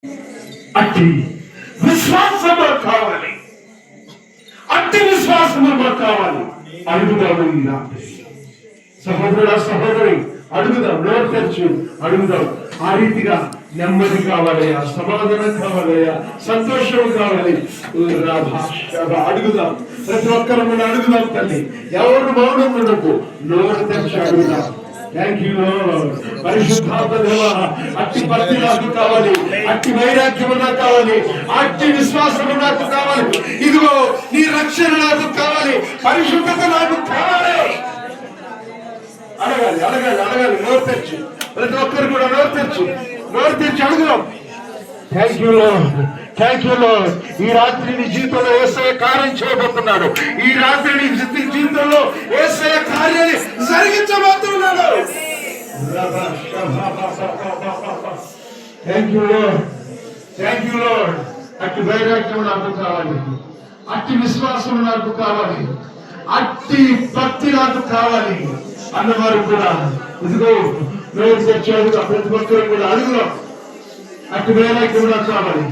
అట్టి విశ్వాసము కావాలి, అట్టి విశ్వాసము మాకు కావాలి. అడుగుదాము ఈ రాత్రి. సహోదరుడా సహోదరి, అడుగుదాం, నోరు తెరిచి అడుగుదాం. ఆ రీతిగా నెమ్మది కావాలయ్యా, సమాధానం కావాలయ్యా, సంతోషం కావాలి. అడుగుదాం, ప్రతి ఒక్కరు కూడా అడుగుదాం తల్లి. ఎవరు మౌనం ఉండకు, నోరు తెరిచి అడుగుదాం. Thank you lord. పరిశుద్ధాత్మ దేవా, అట్టి భక్తి నాకు కావాలి, అట్టి వైరాగ్యము నాకు కావాలి, అట్టి విశ్వాసము నాకు కావాలి. ఇదిగో నీ రక్షణ నాకు కావాలి, పరిశుద్ధత నాకు కావాలి. అడగాలి అడగాలి అడగాలి, నోరు తెరిచి. ప్రతి ఒక్కరు కూడా నోరు తెరిచి అడుగుదాం. Thank you Lord, thank you lord. ఈ రాత్రి నీ జీవితంలో యేసయ్య కార్యం చేయబోతున్నాడు. ఈ రాత్రి నీ జీవితంలో యేసయ్య కార్యాన్ని జరిగించబోతున్నాడు. Thank you Lord, thank you Lord. అట్టి వైరాగ్యం నాకు కావాలి, అట్టి విశ్వాసం నాకు కావాలి, అట్టి భక్తి నాకు కావాలి అన్నవారు కూడా ఇదిగో నోరు తెచ్చాడు. ప్రతి ఒక్కరు కూడా అడుగుదాం. అట్టి వైరాగ్యం నాకు కావాలి,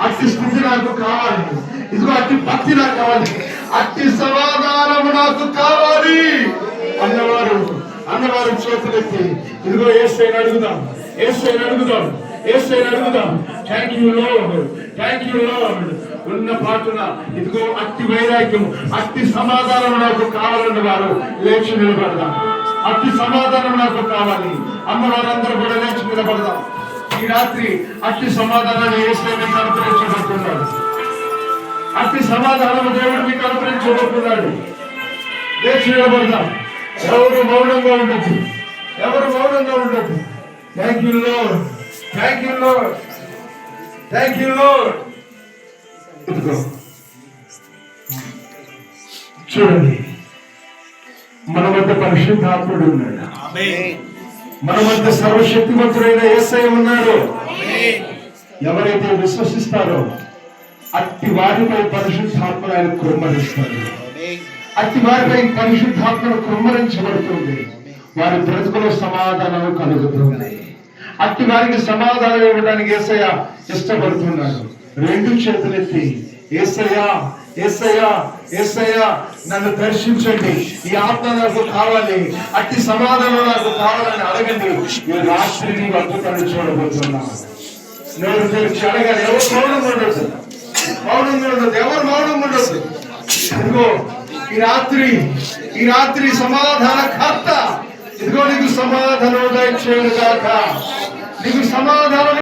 అట్టి స్థితి నాకు కావాలి, ఇదిగో అట్టి భక్తి నాకు కావాలి, అట్టి సమాధానము నాకు కావాలి అన్నవారు చేతులెత్తి ఇదిగో యేసయ్యను అడుగుదాం, యేసయ్యను అడుగుదాం, యేసయ్యను అడుగుదాం. Thank you Lord, thank you lord. ఉన్న పాటున ఇదిగో అట్టి వైరాగ్యం, అట్టి సమాధానం నాకు కావాలన్న వారు లేచి నిలబడదాం. అట్టి సమాధానం నాకు కావాలి అన్నవారందరూ కూడా లేచి నిలబడదాం. ఈ రాత్రి అట్టి సమాధానాన్ని యేసయ్య మీకు అనుగ్రహించబోతున్నాడు. అట్టి సమాధానము దేవుడు మీకు అనుగ్రహించబోతున్నాడు. లేచి నిలబడదాం. ఎవరు మౌనంగా ఉండొద్దు, ఎవరు మౌనంగా ఉండొద్దు. Thank you Lord, thank you Lord, thank you lord. చూడండి, మన వద్ద పరిశుద్ధాత్ముడు ఉన్నాడు, మన వద్ద సర్వశక్తివంతుడైన యేసయ్య ఉన్నాడు. ఎవరైతే విశ్వసిస్తారో అట్టి వారిపై పరిశుద్ధాత్మను ఆయన కుమ్మరిస్తాడు. అట్టి వారిపై పరిశుద్ధాత్మను కుమ్మరించబడుతుంది. వారి బ్రతుకులో సమాధానం కలుగుతుంది. అట్టి వారికి సమాధానం ఇవ్వడానికి యేసయ్య ఇష్టపడుతున్నాడు. రెండు చేతులెత్తి యేసయ్యా, యేసయ్యా, యేసయ్యా నన్ను దర్శించండి, ఈ ఆత్మ నాకు కావాలి, అట్టి సమాధానం నాకు కావాలని అడగండి. ఈ రాత్రిని అద్భుతాన్ని చూడబోతున్నా. నోరు తెరిచి అడగాలి. ఎవరు మౌనం ఉండదు, మౌనంగా ఉండదు, ఎవరు మౌనం ఉండదు. ఇదిగో ఈ రాత్రి సమాధాన కర్త ఇదిగో నీకు సమాధానం దయచేయును గాక, నీకు సమాధానం